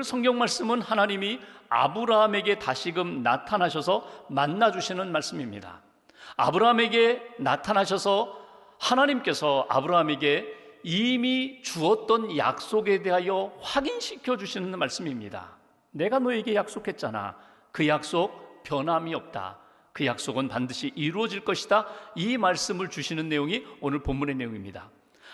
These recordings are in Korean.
오늘 성경 말씀은 하나님이 아브라함에게 다시금 나타나셔서 만나주시는 말씀입니다. 아브라함에게 나타나셔서 하나님께서 아브라함에게 이미 주었던 약속에 대하여 확인시켜 주시는 말씀입니다. 내가 너에게 약속했잖아. 그 약속 변함이 없다. 그 약속은 반드시 이루어질 것이다. 이 말씀을 주시는 내용이 오늘 본문의 내용입니다.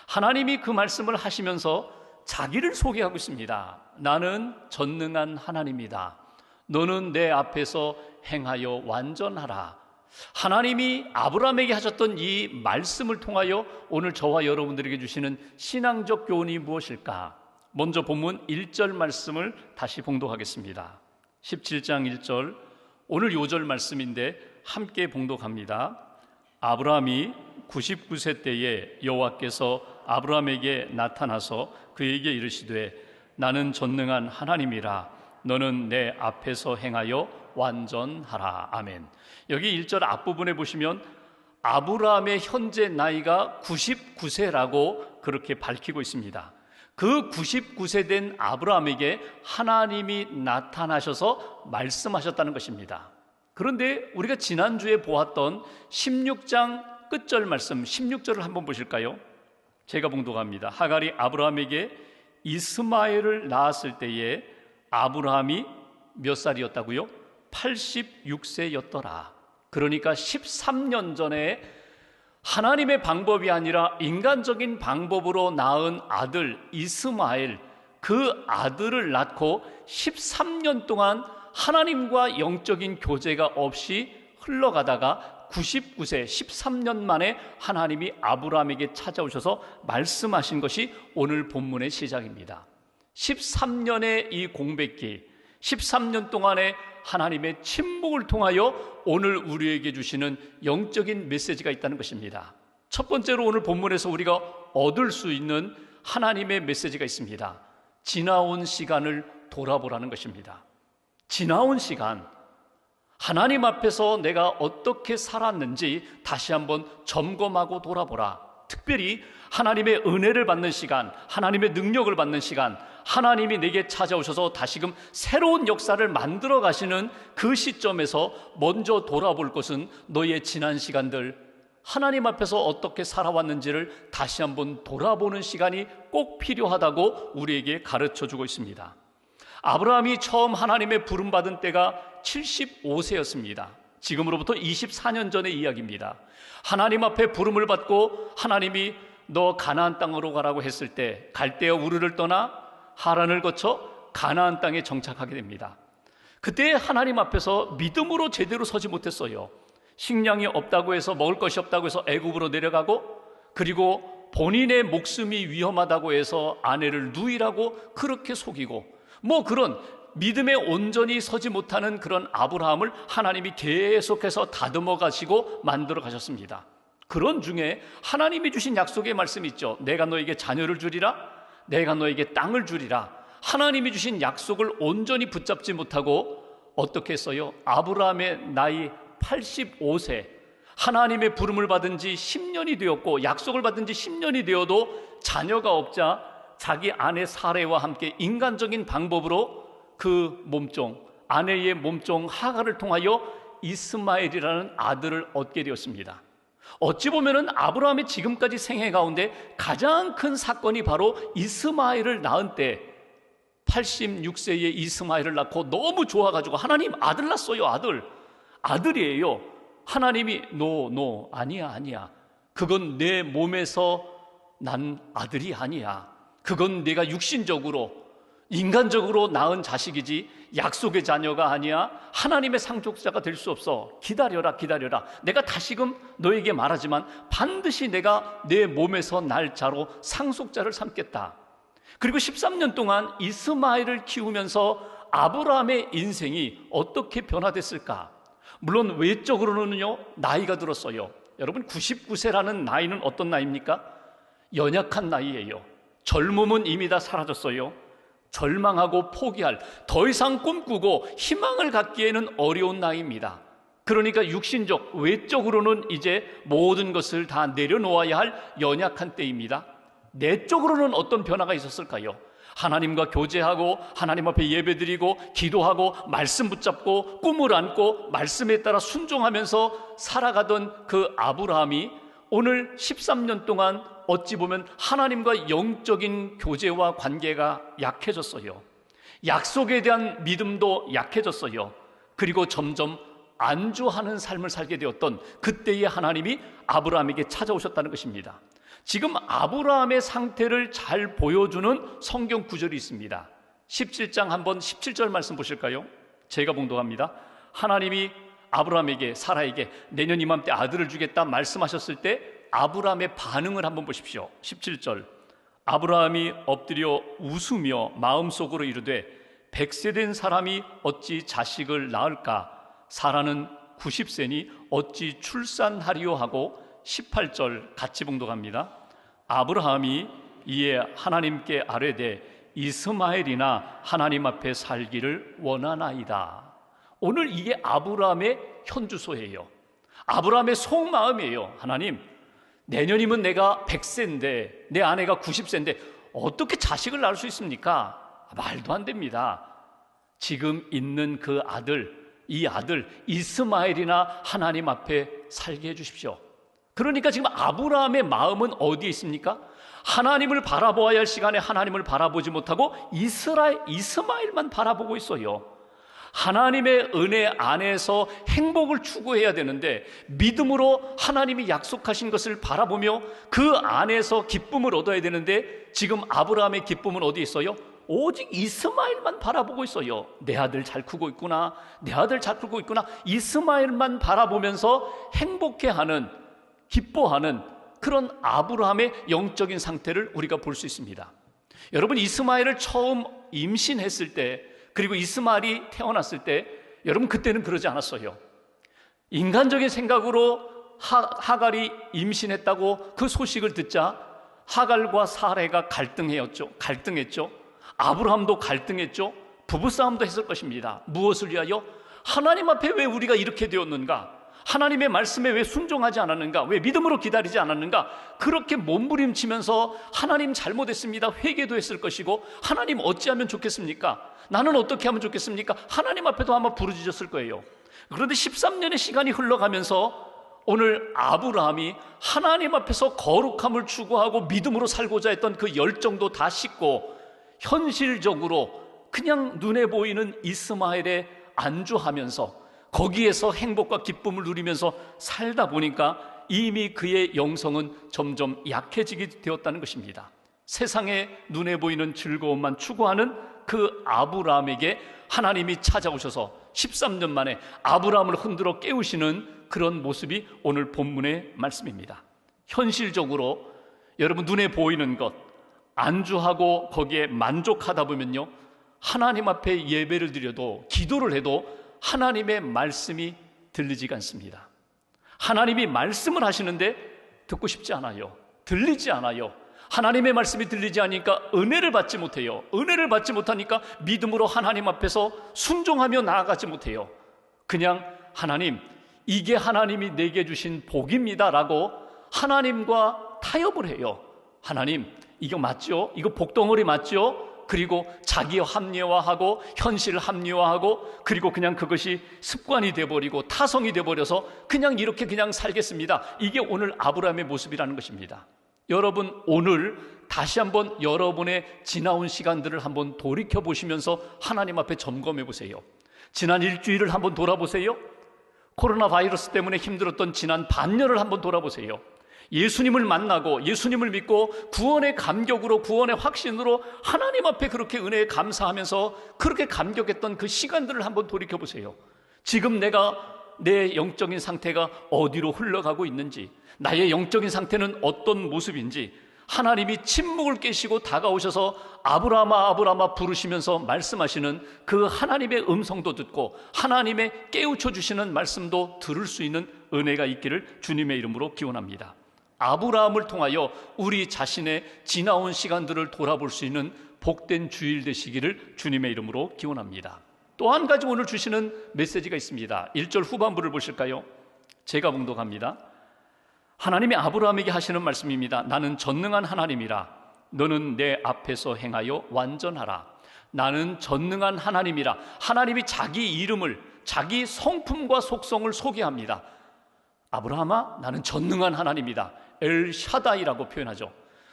하나님이 그 말씀을 하시면서 자기를 소개하고 있습니다. 나는 전능한 하나님이다. 너는 내 앞에서 행하여 완전하라. 하나님이 아브라함에게 하셨던 이 말씀을 통하여 오늘 저와 여러분들에게 주시는 신앙적 교훈이 무엇일까? 먼저 본문 1절 말씀을 다시 봉독하겠습니다. 17장 1절, 오늘 요절 말씀인데 함께 봉독합니다. 아브라함이 99세 때에 여호와께서 아브라함에게 나타나서 그에게 이르시되 나는 전능한 하나님이라. 너는 내 앞에서 행하여 완전하라. 아멘. 여기 1절 앞부분에 보시면 아브라함의 현재 나이가 99세라고 그렇게 밝히고 있습니다. 그 99세 된 아브라함에게 하나님이 나타나셔서 말씀하셨다는 것입니다. 그런데 우리가 지난주에 보았던 16장 끝절 말씀 16절을 한번 보실까요? 제가 봉독합니다. 하갈이 아브라함에게 이스마엘을 낳았을 때에 아브라함이 몇 살이었다고요? 86세였더라. 그러니까 13년 전에 하나님의 방법이 아니라 인간적인 방법으로 낳은 아들 이스마엘, 그 아들을 낳고 13년 동안 하나님과 영적인 교제가 없이 흘러가다가 99세 13년 만에 하나님이 아브라함에게 찾아오셔서 말씀하신 것이 오늘 본문의 시작입니다. 13년의 이 공백기, 13년 동안의 하나님의 침묵을 통하여 오늘 우리에게 주시는 영적인 메시지가 있다는 것입니다. 첫 번째로 오늘 본문에서 우리가 얻을 수 있는 하나님의 메시지가 있습니다. 지나온 시간을 돌아보라는 것입니다. 지나온 시간, 하나님 앞에서 내가 어떻게 살았는지 다시 한번 점검하고 돌아보라. 특별히 하나님의 은혜를 받는 시간, 하나님의 능력을 받는 시간, 하나님이 내게 찾아오셔서 다시금 새로운 역사를 만들어 가시는 그 시점에서 먼저 돌아볼 것은 너의 지난 시간들, 하나님 앞에서 어떻게 살아왔는지를 다시 한번 돌아보는 시간이 꼭 필요하다고 우리에게 가르쳐주고 있습니다. 아브라함이 처음 하나님의 부름받은 때가 75세였습니다. 지금으로부터 24년 전의 이야기입니다. 하나님 앞에 부름을 받고 하나님이 너 가나안 땅으로 가라고 했을 때 갈대아 우르를 떠나 하란을 거쳐 가나안 땅에 정착하게 됩니다. 그때 하나님 앞에서 믿음으로 제대로 서지 못했어요. 식량이 없다고 해서, 먹을 것이 없다고 해서 애굽으로 내려가고, 그리고 본인의 목숨이 위험하다고 해서 아내를 누이라고 그렇게 속이고, 그런 믿음에 온전히 서지 못하는 그런 아브라함을 하나님이 계속해서 다듬어 가시고 만들어 가셨습니다. 그런 중에 하나님이 주신 약속의 말씀이 있죠. 내가 너에게 자녀를 주리라, 내가 너에게 땅을 주리라. 하나님이 주신 약속을 온전히 붙잡지 못하고 어떻게 했어요? 아브라함의 나이 85세, 하나님의 부름을 받은 지 10년이 되었고 약속을 받은 지 10년이 되어도 자녀가 없자 자기 아내 사레와 함께 인간적인 방법으로 그 몸종, 아내의 몸종 하갈을 통하여 이스마엘이라는 아들을 얻게 되었습니다. 어찌 보면은 아브라함의 지금까지 생애 가운데 가장 큰 사건이 바로 이스마엘을 낳은 때, 86세의 이스마엘을 낳고 너무 좋아가지고 하나님 아들 낳았어요. 아들이에요. 하나님이 아니야. 그건 내 몸에서 난 아들이 아니야. 그건 내가 육신적으로 인간적으로 낳은 자식이지 약속의 자녀가 아니야. 하나님의 상속자가 될 수 없어. 기다려라. 내가 다시금 너에게 말하지만 반드시 내가 내 몸에서 날 자로 상속자를 삼겠다. 그리고 13년 동안 이스마엘을 키우면서 아브라함의 인생이 어떻게 변화됐을까? 물론 외적으로는요, 나이가 들었어요. 여러분, 99세라는 나이는 어떤 나이입니까? 연약한 나이예요. 젊음은 이미 다 사라졌어요. 절망하고 포기할, 더 이상 꿈꾸고 희망을 갖기에는 어려운 나이입니다. 그러니까 육신적, 외적으로는 이제 모든 것을 다 내려놓아야 할 연약한 때입니다. 내적으로는 어떤 변화가 있었을까요? 하나님과 교제하고 하나님 앞에 예배드리고 기도하고 말씀 붙잡고 꿈을 안고 말씀에 따라 순종하면서 살아가던 그 아브라함이 오늘 13년 동안 어찌 보면 하나님과 영적인 교제와 관계가 약해졌어요. 약속에 대한 믿음도 약해졌어요. 그리고 점점 안주하는 삶을 살게 되었던 그때의 하나님이 아브라함에게 찾아오셨다는 것입니다. 지금 아브라함의 상태를 잘 보여주는 성경 구절이 있습니다. 17장 한번 17절 말씀 보실까요? 제가 봉독합니다. 하나님이 아브라함에게, 사라에게 내년 이맘때 아들을 주겠다 말씀하셨을 때 아브라함의 반응을 한번 보십시오. 17절, 아브라함이 엎드려 웃으며 마음속으로 이르되 100세 된 사람이 어찌 자식을 낳을까? 사라는 90세니 어찌 출산하리요 하고 18절 같이 봉독합니다. 아브라함이 이에 하나님께 아뢰되 이스마엘이나 하나님 앞에 살기를 원하나이다. 오늘 이게 아브라함의 현주소예요. 아브라함의 속마음이에요. 하나님, 내년이면 내가 100세인데 내 아내가 90세인데 어떻게 자식을 낳을 수 있습니까? 말도 안 됩니다. 지금 있는 그 아들, 이 아들 이스마엘이나 하나님 앞에 살게 해주십시오. 그러니까 지금 아브라함의 마음은 어디에 있습니까? 하나님을 바라보아야 할 시간에 하나님을 바라보지 못하고 이스마엘만 바라보고 있어요. 하나님의 은혜 안에서 행복을 추구해야 되는데 믿음으로 하나님이 약속하신 것을 바라보며 그 안에서 기쁨을 얻어야 되는데 지금 아브라함의 기쁨은 어디 있어요? 오직 이스마엘만 바라보고 있어요. 내 아들 잘 크고 있구나, 내 아들 잘 크고 있구나. 이스마엘만 바라보면서 행복해하는, 기뻐하는 그런 아브라함의 영적인 상태를 우리가 볼 수 있습니다. 여러분, 이스마엘을 처음 임신했을 때, 그리고 이스마엘이 태어났을 때 여러분 그때는 그러지 않았어요. 인간적인 생각으로 하갈이 임신했다고 그 소식을 듣자 하갈과 사레가 갈등했죠. 아브라함도 갈등했죠. 부부싸움도 했을 것입니다. 무엇을 위하여? 하나님 앞에 왜 우리가 이렇게 되었는가? 하나님의 말씀에 왜 순종하지 않았는가? 왜 믿음으로 기다리지 않았는가? 그렇게 몸부림치면서 하나님 잘못했습니다. 회개도 했을 것이고 하나님 어찌하면 좋겠습니까? 나는 어떻게 하면 좋겠습니까? 하나님 앞에도 아마 부르짖었을 거예요. 그런데 13년의 시간이 흘러가면서 오늘 아브라함이 하나님 앞에서 거룩함을 추구하고 믿음으로 살고자 했던 그 열정도 다 식고 현실적으로 그냥 눈에 보이는 이스마엘에 안주하면서 거기에서 행복과 기쁨을 누리면서 살다 보니까 이미 그의 영성은 점점 약해지게 되었다는 것입니다. 세상에 눈에 보이는 즐거움만 추구하는 그 아브라함에게 하나님이 찾아오셔서 13년 만에 아브라함을 흔들어 깨우시는 그런 모습이 오늘 본문의 말씀입니다. 현실적으로 여러분 눈에 보이는 것 안주하고 거기에 만족하다 보면요, 하나님 앞에 예배를 드려도 기도를 해도 하나님의 말씀이 들리지가 않습니다. 하나님이 말씀을 하시는데 듣고 싶지 않아요. 들리지 않아요. 하나님의 말씀이 들리지 않으니까 은혜를 받지 못해요. 은혜를 받지 못하니까 믿음으로 하나님 앞에서 순종하며 나아가지 못해요. 그냥 하나님, 이게 하나님이 내게 주신 복입니다 라고 하나님과 타협을 해요. 하나님, 이거 맞죠? 이거 복덩어리 맞죠? 그리고 자기 합리화하고 현실을 합리화하고 그리고 그냥 그것이 습관이 돼버리고 타성이 돼버려서 그냥 이렇게 그냥 살겠습니다. 이게 오늘 아브라함의 모습이라는 것입니다. 여러분, 오늘 다시 한번 여러분의 지나온 시간들을 한번 돌이켜보시면서 하나님 앞에 점검해 보세요. 지난 일주일을 한번 돌아보세요. 코로나 바이러스 때문에 힘들었던 지난 반년을 한번 돌아보세요. 예수님을 만나고 예수님을 믿고 구원의 감격으로 구원의 확신으로 하나님 앞에 그렇게 은혜에 감사하면서 그렇게 감격했던 그 시간들을 한번 돌이켜보세요. 지금 내 영적인 상태가 어디로 흘러가고 있는지, 나의 영적인 상태는 어떤 모습인지 하나님이 침묵을 깨시고 다가오셔서 아브라함아 아브라함아 부르시면서 말씀하시는 그 하나님의 음성도 듣고 하나님의 깨우쳐 주시는 말씀도 들을 수 있는 은혜가 있기를 주님의 이름으로 기원합니다. 아브라함을 통하여 우리 자신의 지나온 시간들을 돌아볼 수 있는 복된 주일 되시기를 주님의 이름으로 기원합니다. 또 한 가지 오늘 주시는 메시지가 있습니다. 1절 후반부를 보실까요? 제가 봉독합니다. 하나님이 아브라함에게 하시는 말씀입니다. 나는 전능한 하나님이라 너는 내 앞에서 행하여 완전하라. 나는 전능한 하나님이라. 하나님이 자기 이름을, 자기 성품과 속성을 소개합니다. 아브라함아, 나는 전능한 하나님이다. 엘샤다이라고 표현하죠.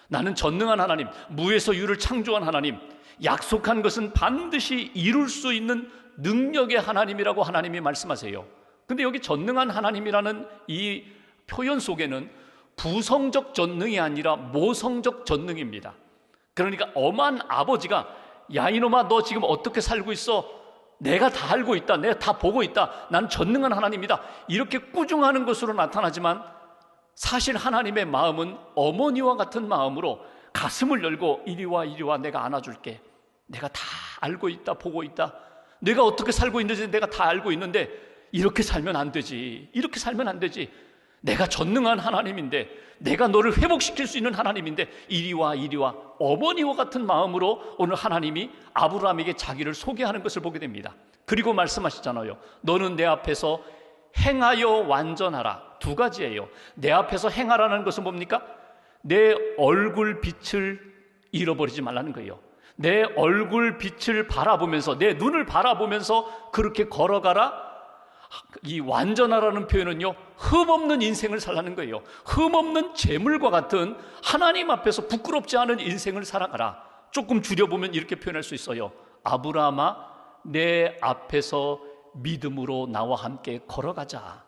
나는 전능한 하나님, 무에서 유를 창조한 하나님, 약속한 것은 반드시 이룰 수 있는 능력의 하나님이라고 하나님이 말씀하세요. 근데 여기 전능한 하나님이라는 이 표현 속에는 부성적 전능이 아니라 모성적 전능입니다. 그러니까 엄한 아버지가 야 이놈아, 너 지금 어떻게 살고 있어? 내가 다 알고 있다. 내가 다 보고 있다. 난 전능한 하나님이다. 이렇게 꾸중하는 것으로 나타나지만 사실 하나님의 마음은 어머니와 같은 마음으로 가슴을 열고 이리 와 내가 안아줄게. 내가 다 알고 있다. 보고 있다. 내가 어떻게 살고 있는지 내가 다 알고 있는데 이렇게 살면 안 되지. 이렇게 살면 안 되지. 내가 전능한 하나님인데, 내가 너를 회복시킬 수 있는 하나님인데 이리 와 어머니와 같은 마음으로 오늘 하나님이 아브라함에게 자기를 소개하는 것을 보게 됩니다. 그리고 말씀하시잖아요. 너는 내 앞에서 행하여 완전하라. 두 가지예요. 내 앞에서 행하라는 것은 뭡니까? 내 얼굴 빛을 잃어버리지 말라는 거예요. 내 얼굴 빛을 바라보면서, 내 눈을 바라보면서 그렇게 걸어가라. 이 완전하라는 표현은요, 흠없는 인생을 살라는 거예요. 흠없는 재물과 같은 하나님 앞에서 부끄럽지 않은 인생을 살아가라. 조금 줄여보면 이렇게 표현할 수 있어요. 아브라함아, 내 앞에서 믿음으로 나와 함께 걸어가자.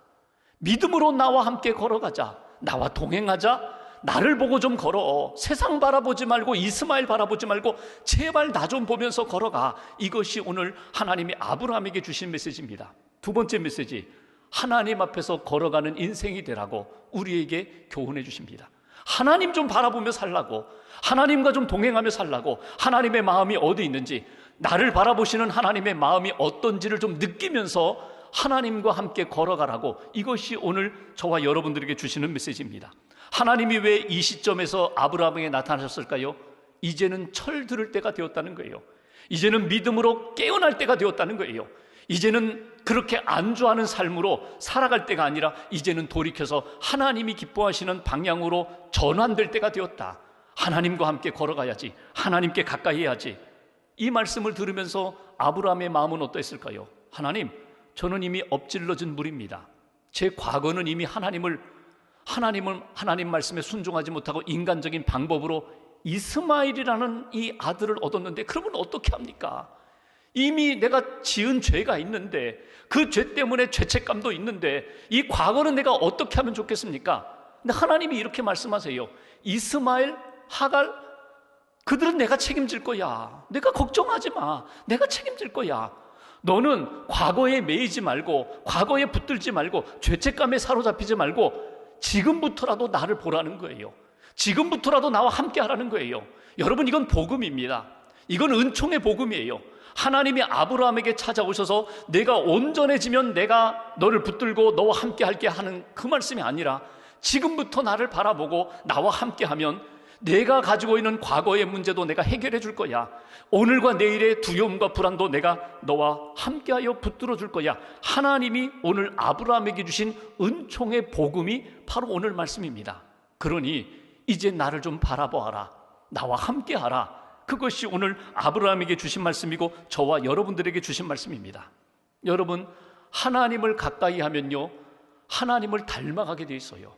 믿음으로 나와 함께 걸어가자. 나와 동행하자. 나를 보고 좀 걸어. 세상 바라보지 말고, 이스마엘 바라보지 말고 제발 나 좀 보면서 걸어가. 이것이 오늘 하나님이 아브라함에게 주신 메시지입니다. 두 번째 메시지, 하나님 앞에서 걸어가는 인생이 되라고 우리에게 교훈해 주십니다. 하나님 좀 바라보며 살라고, 하나님과 좀 동행하며 살라고, 하나님의 마음이 어디 있는지, 나를 바라보시는 하나님의 마음이 어떤지를 좀 느끼면서 하나님과 함께 걸어가라고, 이것이 오늘 저와 여러분들에게 주시는 메시지입니다. 하나님이 왜 이 시점에서 아브라함에게 나타나셨을까요? 이제는 철 들을 때가 되었다는 거예요. 이제는 믿음으로 깨어날 때가 되었다는 거예요. 이제는 그렇게 안주하는 삶으로 살아갈 때가 아니라 이제는 돌이켜서 하나님이 기뻐하시는 방향으로 전환될 때가 되었다. 하나님과 함께 걸어가야지. 하나님께 가까이 해야지. 이 말씀을 들으면서 아브라함의 마음은 어떠했을까요? 하나님, 저는 이미 엎질러진 물입니다. 제 과거는 이미 하나님 말씀에 순종하지 못하고 인간적인 방법으로 이스마엘이라는 이 아들을 얻었는데, 그러면 어떻게 합니까? 이미 내가 지은 죄가 있는데, 그 죄 때문에 죄책감도 있는데 이 과거는 내가 어떻게 하면 좋겠습니까? 근데 하나님이 이렇게 말씀하세요. 이스마엘, 하갈, 그들은 내가 책임질 거야. 내가 걱정하지 마. 내가 책임질 거야. 너는 과거에 매이지 말고, 과거에 붙들지 말고, 죄책감에 사로잡히지 말고 지금부터라도 나를 보라는 거예요. 지금부터라도 나와 함께 하라는 거예요. 여러분, 이건 복음입니다. 이건 은총의 복음이에요. 하나님이 아브라함에게 찾아오셔서 내가 온전해지면 내가 너를 붙들고 너와 함께 할게 하는 그 말씀이 아니라, 지금부터 나를 바라보고 나와 함께 하면 내가 가지고 있는 과거의 문제도 내가 해결해 줄 거야. 오늘과 내일의 두려움과 불안도 내가 너와 함께하여 붙들어 줄 거야. 하나님이 오늘 아브라함에게 주신 은총의 복음이 바로 오늘 말씀입니다. 그러니 이제 나를 좀 바라보아라. 나와 함께하라. 그것이 오늘 아브라함에게 주신 말씀이고 저와 여러분들에게 주신 말씀입니다. 여러분, 하나님을 가까이 하면요, 하나님을 닮아가게 되어 있어요.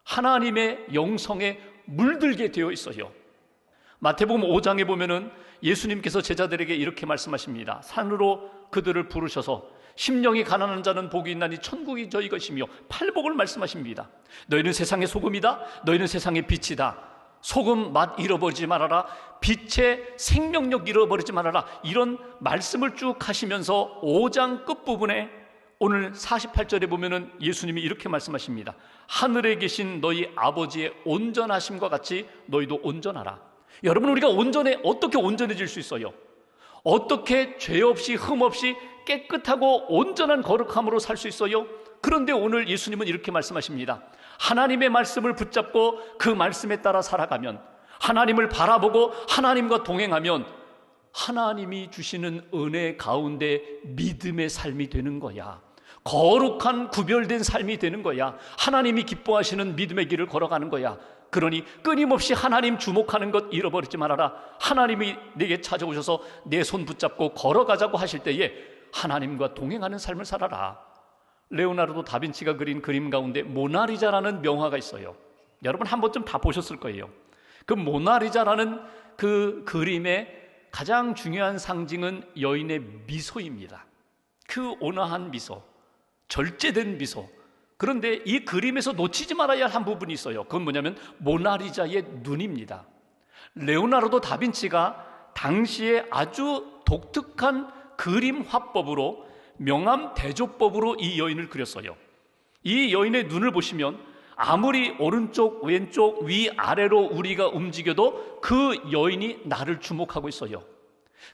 하나님의 영성에 물들게 되어 있어요. 마태복음 5장에 보면은 예수님께서 제자들에게 이렇게 말씀하십니다. 산으로 그들을 부르셔서 심령이 가난한 자는 복이 있나니 천국이 저희 것이며, 팔복을 말씀하십니다. 너희는 세상의 소금이다. 너희는 세상의 빛이다. 소금 맛 잃어버리지 말아라. 빛의 생명력 잃어버리지 말아라. 이런 말씀을 쭉 하시면서 5장 끝부분에 오늘 48절에 보면은 예수님이 이렇게 말씀하십니다. 하늘에 계신 너희 아버지의 온전하심과 같이 너희도 온전하라. 여러분, 우리가 어떻게 온전해질 수 있어요? 어떻게 죄 없이 흠 없이 깨끗하고 온전한 거룩함으로 살 수 있어요? 그런데 오늘 예수님은 이렇게 말씀하십니다. 하나님의 말씀을 붙잡고 그 말씀에 따라 살아가면, 하나님을 바라보고 하나님과 동행하면 하나님이 주시는 은혜 가운데 믿음의 삶이 되는 거야. 거룩한 구별된 삶이 되는 거야. 하나님이 기뻐하시는 믿음의 길을 걸어가는 거야. 그러니 끊임없이 하나님 주목하는 것 잃어버리지 말아라. 하나님이 내게 찾아오셔서 내 손 붙잡고 걸어가자고 하실 때에 하나님과 동행하는 삶을 살아라. 레오나르도 다빈치가 그린 그림 가운데 모나리자라는 명화가 있어요. 여러분 한 번쯤 다 보셨을 거예요. 그 모나리자라는 그 그림의 가장 중요한 상징은 여인의 미소입니다. 그 온화한 미소, 절제된 미소. 그런데 이 그림에서 놓치지 말아야 할 한 부분이 있어요. 그건 뭐냐면 모나리자의 눈입니다. 레오나르도 다빈치가 당시에 아주 독특한 그림 화법으로 명암 대조법으로 이 여인을 그렸어요. 이 여인의 눈을 보시면 아무리 오른쪽 왼쪽 위아래로 우리가 움직여도 그 여인이 나를 주목하고 있어요.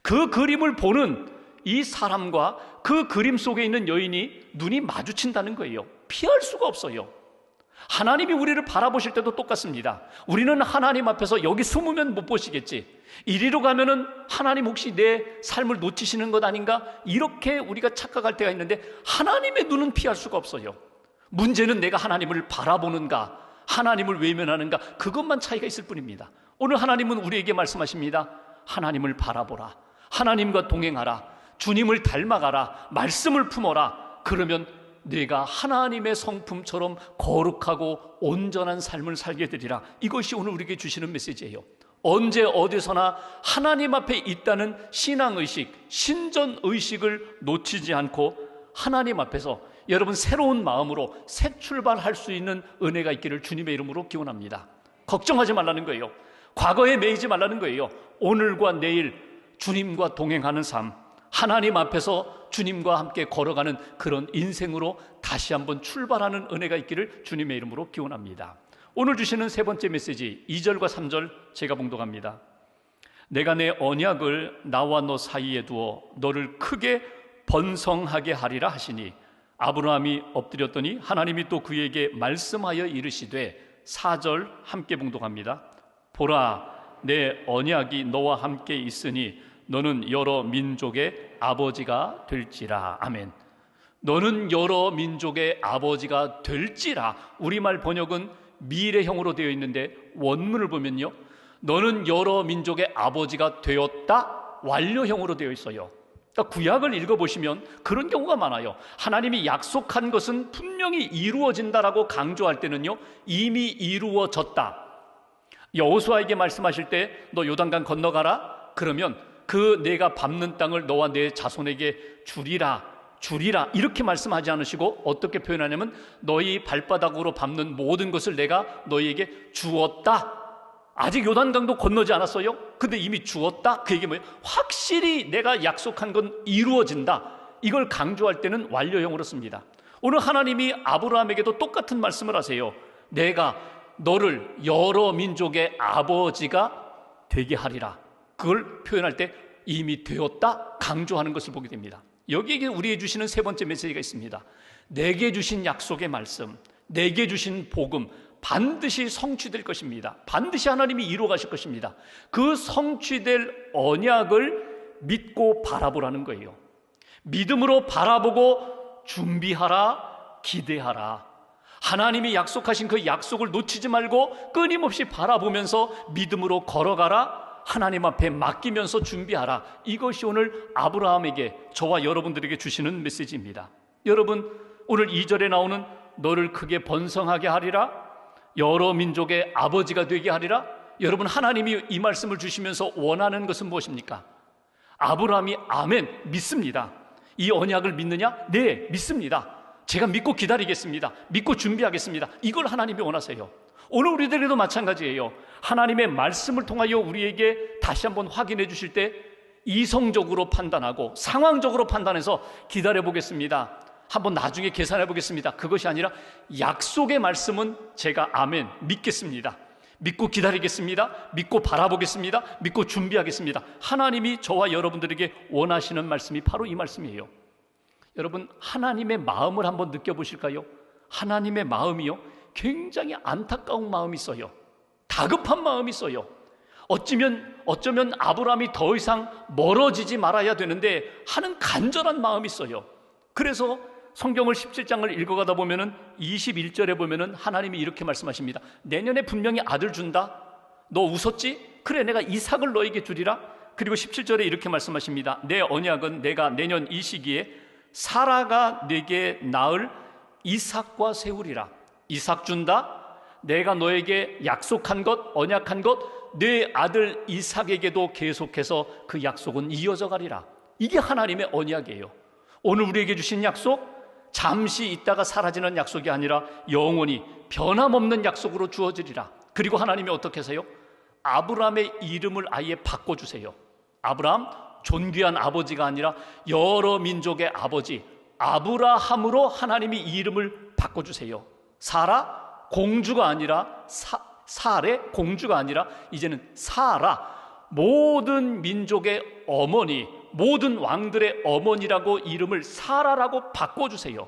그 그림을 보는 이 사람과 그 그림 속에 있는 여인이 눈이 마주친다는 거예요. 피할 수가 없어요. 하나님이 우리를 바라보실 때도 똑같습니다. 우리는 하나님 앞에서 여기 숨으면 못 보시겠지, 이리로 가면은 하나님 혹시 내 삶을 놓치시는 것 아닌가, 이렇게 우리가 착각할 때가 있는데 하나님의 눈은 피할 수가 없어요. 문제는 내가 하나님을 바라보는가, 하나님을 외면하는가, 그것만 차이가 있을 뿐입니다. 오늘 하나님은 우리에게 말씀하십니다. 하나님을 바라보라, 하나님과 동행하라, 주님을 닮아가라, 말씀을 품어라. 그러면 내가 하나님의 성품처럼 거룩하고 온전한 삶을 살게 되리라. 이것이 오늘 우리에게 주시는 메시지예요. 언제 어디서나 하나님 앞에 있다는 신앙의식, 신전의식을 놓치지 않고 하나님 앞에서 여러분 새로운 마음으로 새 출발할 수 있는 은혜가 있기를 주님의 이름으로 기원합니다. 걱정하지 말라는 거예요. 과거에 매이지 말라는 거예요. 오늘과 내일 주님과 동행하는 삶, 하나님 앞에서 주님과 함께 걸어가는 그런 인생으로 다시 한번 출발하는 은혜가 있기를 주님의 이름으로 기원합니다. 오늘 주시는 세 번째 메시지 2절과 3절 제가 봉독합니다. 내가 내 언약을 나와 너 사이에 두어 너를 크게 번성하게 하리라 하시니 아브라함이 엎드렸더니 하나님이 또 그에게 말씀하여 이르시되 4절 함께 봉독합니다. 보라, 내 언약이 너와 함께 있으니 너는 여러 민족의 아버지가 될지라. 아멘. 너는 여러 민족의 아버지가 될지라. 우리말 번역은 미래형으로 되어 있는데 원문을 보면요, 너는 여러 민족의 아버지가 되었다, 완료형으로 되어 있어요. 그러니까 구약을 읽어보시면 그런 경우가 많아요. 하나님이 약속한 것은 분명히 이루어진다라고 강조할 때는요, 이미 이루어졌다. 여호수아에게 말씀하실 때 너 요단강 건너가라, 그러면 그 내가 밟는 땅을 너와 내 자손에게 주리라 이렇게 말씀하지 않으시고 어떻게 표현하냐면 너희 발바닥으로 밟는 모든 것을 내가 너희에게 주었다. 아직 요단강도 건너지 않았어요. 근데 이미 주었다. 그 얘기 뭐예요? 확실히 내가 약속한 건 이루어진다. 이걸 강조할 때는 완료형으로 씁니다. 오늘 하나님이 아브라함에게도 똑같은 말씀을 하세요. 내가 너를 여러 민족의 아버지가 되게 하리라. 그걸 표현할 때 이미 되었다 강조하는 것을 보게 됩니다. 여기에 우리에게 주시는 세 번째 메시지가 있습니다. 내게 주신 약속의 말씀, 내게 주신 복음 반드시 성취될 것입니다. 반드시 하나님이 이루어 가실 것입니다. 그 성취될 언약을 믿고 바라보라는 거예요. 믿음으로 바라보고 준비하라, 기대하라. 하나님이 약속하신 그 약속을 놓치지 말고 끊임없이 바라보면서 믿음으로 걸어가라. 하나님 앞에 맡기면서 준비하라. 이것이 오늘 아브라함에게, 저와 여러분들에게 주시는 메시지입니다. 여러분, 오늘 2절에 나오는 너를 크게 번성하게 하리라, 여러 민족의 아버지가 되게 하리라. 여러분, 하나님이 이 말씀을 주시면서 원하는 것은 무엇입니까? 아브라함이 아멘, 믿습니다. 이 언약을 믿느냐? 네, 믿습니다. 제가 믿고 기다리겠습니다. 믿고 준비하겠습니다. 이걸 하나님이 원하세요. 오늘 우리들에도 마찬가지예요. 하나님의 말씀을 통하여 우리에게 다시 한번 확인해 주실 때 이성적으로 판단하고 상황적으로 판단해서 기다려 보겠습니다, 한번 나중에 계산해 보겠습니다, 그것이 아니라 약속의 말씀은 제가 아멘 믿겠습니다, 믿고 기다리겠습니다, 믿고 바라보겠습니다, 믿고 준비하겠습니다. 하나님이 저와 여러분들에게 원하시는 말씀이 바로 이 말씀이에요. 여러분, 하나님의 마음을 한번 느껴보실까요? 하나님의 마음이요, 굉장히 안타까운 마음이 있어요. 다급한 마음이 있어요. 어쩌면 아브라함이 더 이상 멀어지지 말아야 되는데 하는 간절한 마음이 있어요. 그래서 성경을 17장을 읽어가다 보면은 21절에 보면은 하나님이 이렇게 말씀하십니다. 내년에 분명히 아들 준다. 너 웃었지? 그래, 내가 이삭을 너에게 주리라. 그리고 17절에 이렇게 말씀하십니다. 내 언약은 내가 내년 이 시기에 사라가 내게 낳을 이삭과 세우리라. 이삭 준다. 내가 너에게 약속한 것, 언약한 것, 내 아들 이삭에게도 계속해서 그 약속은 이어져 가리라. 이게 하나님의 언약이에요. 오늘 우리에게 주신 약속, 잠시 있다가 사라지는 약속이 아니라 영원히 변함없는 약속으로 주어지리라. 그리고 하나님이 어떻게 하세요? 아브라함의 이름을 아예 바꿔주세요. 아브라함, 존귀한 아버지가 아니라 여러 민족의 아버지 아브라함으로 하나님이 이름을 바꿔주세요. 사라, 공주가 아니라 사레, 공주가 아니라 이제는 사라, 모든 민족의 어머니, 모든 왕들의 어머니라고 이름을 사라라고 바꿔주세요.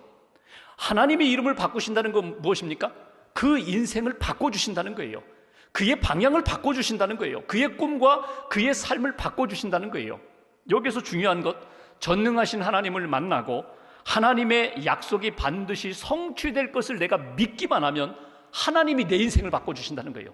하나님이 이름을 바꾸신다는 건 무엇입니까? 그 인생을 바꿔주신다는 거예요. 그의 방향을 바꿔주신다는 거예요. 그의 꿈과 그의 삶을 바꿔주신다는 거예요. 여기서 중요한 것, 전능하신 하나님을 만나고 하나님의 약속이 반드시 성취될 것을 내가 믿기만 하면 하나님이 내 인생을 바꿔주신다는 거예요.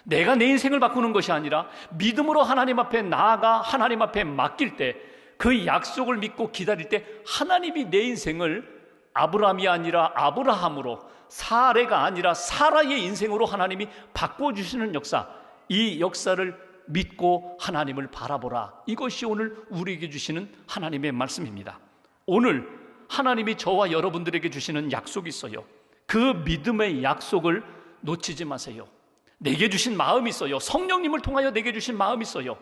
내가 내 인생을 바꾸는 것이 아니라 믿음으로 하나님 앞에 나아가 하나님 앞에 맡길 때, 그 약속을 믿고 기다릴 때 하나님이 내 인생을 아브라함이 아니라 아브라함으로, 사레가 아니라 사라의 인생으로 하나님이 바꿔주시는 역사, 이 역사를 믿고 하나님을 바라보라. 이것이 오늘 우리에게 주시는 하나님의 말씀입니다. 오늘 하나님이 저와 여러분들에게 주시는 약속이 있어요. 그 믿음의 약속을 놓치지 마세요. 내게 주신 마음이 있어요. 성령님을 통하여 내게 주신 마음이 있어요.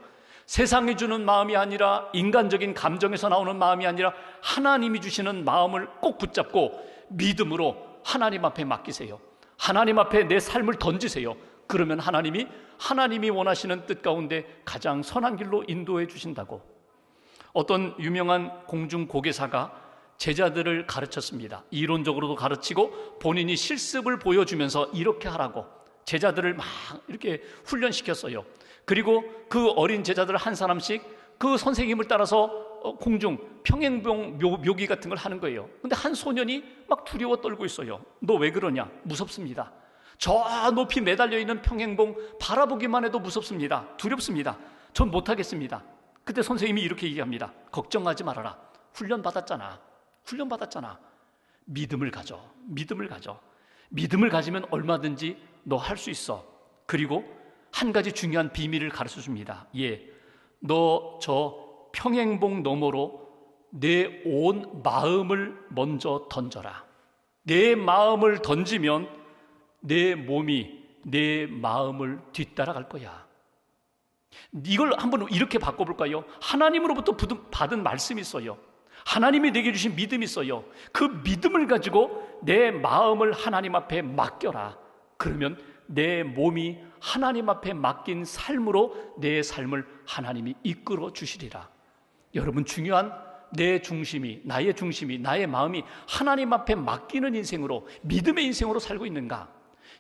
세상이 주는 마음이 아니라, 인간적인 감정에서 나오는 마음이 아니라 하나님이 주시는 마음을 꼭 붙잡고 믿음으로 하나님 앞에 맡기세요. 하나님 앞에 내 삶을 던지세요. 그러면 하나님이 원하시는 뜻 가운데 가장 선한 길로 인도해 주신다고. 어떤 유명한 공중고개사가 제자들을 가르쳤습니다. 이론적으로도 가르치고 본인이 실습을 보여주면서 이렇게 하라고 제자들을 막 이렇게 훈련시켰어요. 그리고 그 어린 제자들 한 사람씩 그 선생님을 따라서 공중 평행봉 묘기 같은 걸 하는 거예요. 근데 한 소년이 막 두려워 떨고 있어요. 너 왜 그러냐? 무섭습니다. 저 높이 매달려 있는 평행봉 바라보기만 해도 무섭습니다. 두렵습니다. 전 못하겠습니다. 그때 선생님이 이렇게 얘기합니다. 걱정하지 말아라. 훈련 받았잖아. 믿음을 가져. 믿음을 가지면 얼마든지 너 할 수 있어. 그리고 한 가지 중요한 비밀을 가르쳐 줍니다. 너 저 평행봉 너머로 내 온 마음을 먼저 던져라. 내 마음을 던지면 내 몸이 내 마음을 뒤따라갈 거야. 이걸 한번 이렇게 바꿔볼까요? 하나님으로부터 받은 말씀이 있어요. 하나님이 내게 주신 믿음이 있어요. 그 믿음을 가지고 내 마음을 하나님 앞에 맡겨라. 그러면 내 몸이 하나님 앞에 맡긴 삶으로 내 삶을 하나님이 이끌어 주시리라. 여러분, 중요한 내 중심이, 나의 마음이 하나님 앞에 맡기는 인생으로, 믿음의 인생으로 살고 있는가?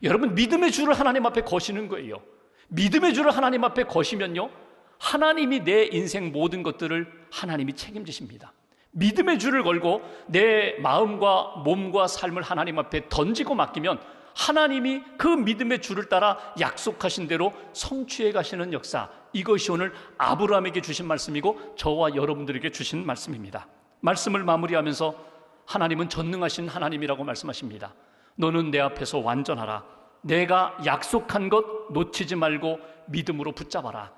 여러분, 믿음의 줄을 하나님 앞에 거시는 거예요. 믿음의 줄을 하나님 앞에 거시면요, 하나님이 내 인생 모든 것들을 하나님이 책임지십니다. 믿음의 줄을 걸고 내 마음과 몸과 삶을 하나님 앞에 던지고 맡기면 하나님이 그 믿음의 줄을 따라 약속하신 대로 성취해 가시는 역사, 이것이 오늘 아브라함에게 주신 말씀이고 저와 여러분들에게 주신 말씀입니다. 말씀을 마무리하면서 하나님은 전능하신 하나님이라고 말씀하십니다. 너는 내 앞에서 완전하라. 내가 약속한 것 놓치지 말고 믿음으로 붙잡아라.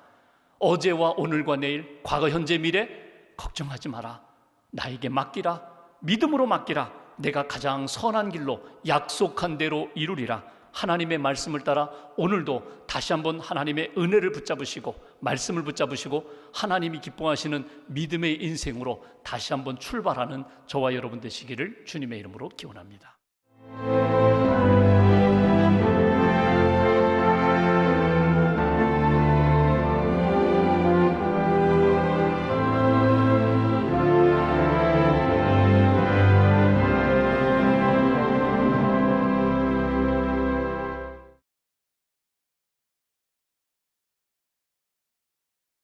어제와 오늘과 내일, 과거, 현재, 미래 걱정하지 마라. 나에게 맡기라. 믿음으로 맡기라. 내가 가장 선한 길로 약속한 대로 이루리라. 하나님의 말씀을 따라 오늘도 다시 한번 하나님의 은혜를 붙잡으시고 말씀을 붙잡으시고 하나님이 기뻐하시는 믿음의 인생으로 다시 한번 출발하는 저와 여러분 되시기를 주님의 이름으로 기원합니다.